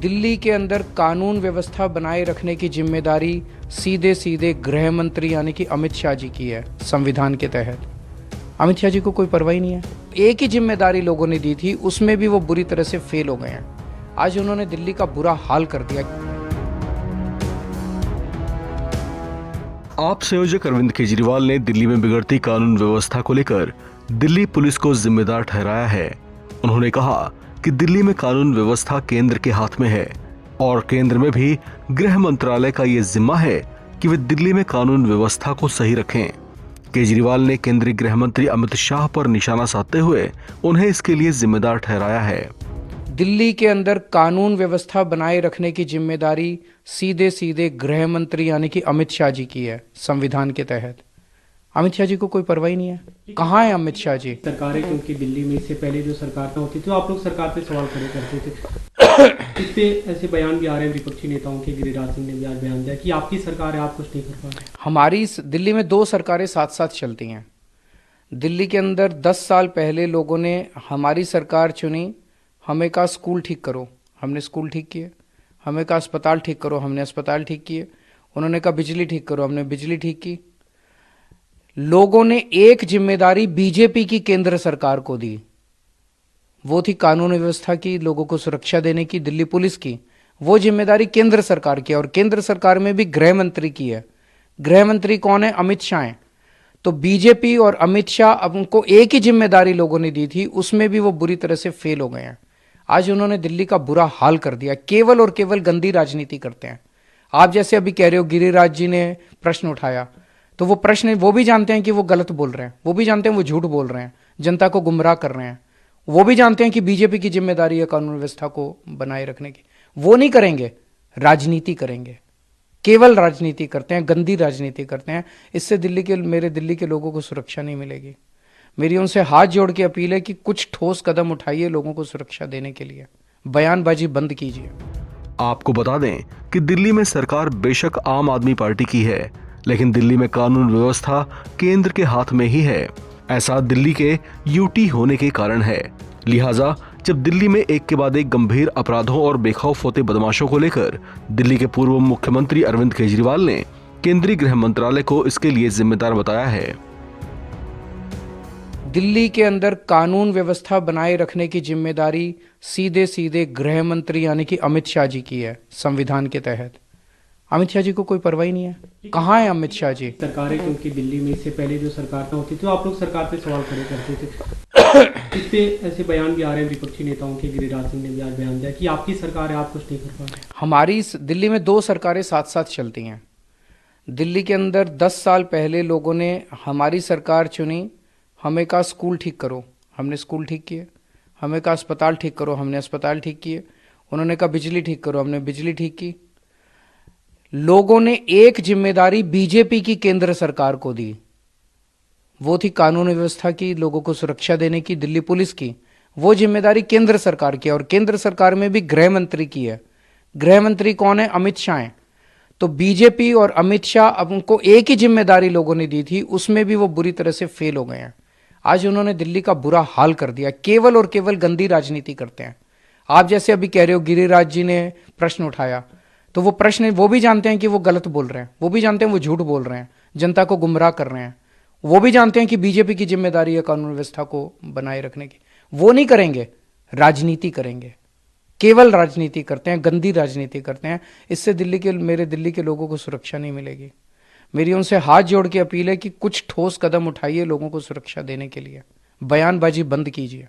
दिल्ली के अंदर कानून व्यवस्था बनाए रखने की जिम्मेदारी सीधे सीधे गृह मंत्री यानी कि अमित शाह जी की है। संविधान के तहत अमित शाह जी को कोई परवाह नहीं है। एक ही जिम्मेदारी लोगों ने दी थी, उसमें भी वो बुरी तरह से फेल हो गए हैं। आज उन्होंने दिल्ली का बुरा हाल कर दिया। आप संयोजक अरविंद केजरीवाल ने दिल्ली में बिगड़ती कानून व्यवस्था को लेकर दिल्ली पुलिस को जिम्मेदार ठहराया है। उन्होंने कहा कि दिल्ली में कानून व्यवस्था केंद्र के हाथ में है और केंद्र में भी गृह मंत्रालय का ये जिम्मा है कि वे दिल्ली में कानून व्यवस्था को सही रखें। केजरीवाल ने केंद्रीय गृह मंत्री अमित शाह पर निशाना साधते हुए उन्हें इसके लिए जिम्मेदार ठहराया है। दिल्ली के अंदर कानून व्यवस्था बनाए रखने की जिम्मेदारी सीधे सीधे गृह मंत्री यानी कि अमित शाह जी की है। संविधान के तहत अमित शाह जी को कोई परवाह नहीं है। कहाँ है अमित शाह जी? सरकार है, क्योंकि दिल्ली में इससे पहले जो सरकार होती थी आप लोग सरकार पे सवाल खड़े करते थे। इस पे ऐसे बयान भी आ रहे हैं विपक्षी नेताओं के। गिरिराज सिंह ने भी आज बयान दिया कि आपकी सरकार है, आप कुछ नहीं कर पा रहे। हमारी दिल्ली में दो सरकारें साथ साथ चलती हैं। दिल्ली के अंदर 10 साल पहले लोगों ने हमारी सरकार चुनी। हमें कहा स्कूल ठीक करो, हमने स्कूल ठीक किए। हमें कहा अस्पताल ठीक करो, हमने अस्पताल ठीक किए। उन्होंने कहा बिजली ठीक करो, हमने बिजली ठीक की। लोगों ने एक जिम्मेदारी बीजेपी की केंद्र सरकार को दी, वो थी कानून व्यवस्था की, लोगों को सुरक्षा देने की, दिल्ली पुलिस की। वो जिम्मेदारी केंद्र सरकार की है और केंद्र सरकार में भी गृह मंत्री की है। गृह मंत्री कौन है? अमित शाह हैं। तो बीजेपी और अमित शाह, अब उनको एक ही जिम्मेदारी लोगों ने दी थी, उसमें भी वो बुरी तरह से फेल हो गए हैं। आज उन्होंने दिल्ली का बुरा हाल कर दिया। केवल और केवल गंदी राजनीति करते हैं। आप जैसे अभी कह रहे हो गिरिराज जी ने प्रश्न उठाया, तो वो प्रश्न वो भी जानते हैं कि वो गलत बोल रहे हैं, वो भी जानते हैं वो झूठ बोल रहे हैं, जनता को गुमराह कर रहे हैं। वो भी जानते हैं कि बीजेपी की जिम्मेदारी है कानून व्यवस्था को बनाए रखने की। वो नहीं करेंगे, राजनीति करेंगे। केवल राजनीति करते हैं, गंदी राजनीति करते हैं। इससे मेरे दिल्ली के लोगों को सुरक्षा नहीं मिलेगी। मेरी उनसे हाथ जोड़ के अपील है कि कुछ ठोस कदम उठाइए लोगों को सुरक्षा देने के लिए। बयानबाजी बंद कीजिए। आपको बता दें कि दिल्ली में सरकार बेशक आम आदमी पार्टी की है, लेकिन दिल्ली में कानून व्यवस्था केंद्र के हाथ में ही है। ऐसा दिल्ली के यूटी होने के कारण है। लिहाजा जब दिल्ली में एक के बाद एक गंभीर अपराधों और बेखौफ होते बदमाशों को लेकर दिल्ली के पूर्व मुख्यमंत्री अरविंद केजरीवाल ने केंद्रीय गृह मंत्रालय को इसके लिए जिम्मेदार बताया है। दिल्ली के अंदर कानून व्यवस्था बनाए रखने की जिम्मेदारी सीधे सीधे गृह मंत्री यानी कि अमित शाह जी की है। संविधान के तहत अमित शाह जी को कोई परवाह नहीं है। कहाँ है अमित शाह जी? सरकार है, क्योंकि दिल्ली में इससे पहले जो सरकार होती थी आप लोग सरकार पे सवाल खड़े करते थे। इस पे ऐसे बयान भी आ रहे हैं विपक्षी नेताओं के। गिरिराज सिंह ने भी आज बयान दिया कि आपकी सरकार है, आप कुछ नहीं कर पा रहे। हमारी दिल्ली में दो सरकारें साथ साथ चलती हैं। दिल्ली के अंदर 10 साल पहले लोगों ने हमारी सरकार चुनी। हमें कहा स्कूल ठीक करो, हमने स्कूल ठीक किए। हमें कहा अस्पताल ठीक करो, हमने अस्पताल ठीक किए। उन्होंने कहा बिजली ठीक करो, हमने बिजली ठीक की। लोगों ने एक जिम्मेदारी बीजेपी की केंद्र सरकार को दी, वो थी कानून व्यवस्था की, लोगों को सुरक्षा देने की, दिल्ली पुलिस की। वो जिम्मेदारी केंद्र सरकार की है और केंद्र सरकार में भी गृह मंत्री की है। गृह मंत्री कौन है? अमित शाह हैं। तो बीजेपी और अमित शाह, अब उनको एक ही जिम्मेदारी लोगों ने दी थी, उसमें भी वो बुरी तरह से फेल हो गए हैं। आज उन्होंने दिल्ली का बुरा हाल कर दिया। केवल और केवल गंदी राजनीति करते हैं। आप जैसे अभी कह रहे हो गिरिराज जी ने प्रश्न उठाया, तो वो प्रश्न वो भी जानते हैं कि वो गलत बोल रहे हैं, वो भी जानते हैं वो झूठ बोल रहे हैं, जनता को गुमराह कर रहे हैं। वो भी जानते हैं कि बीजेपी की जिम्मेदारी है कानून व्यवस्था को बनाए रखने की। वो नहीं करेंगे, राजनीति करेंगे। केवल राजनीति करते हैं, गंदी राजनीति करते हैं। इससे मेरे दिल्ली के लोगों को सुरक्षा नहीं मिलेगी। मेरी उनसे हाथ जोड़ के अपील है कि कुछ ठोस कदम उठाइए लोगों को सुरक्षा देने के लिए। बयानबाजी बंद कीजिए।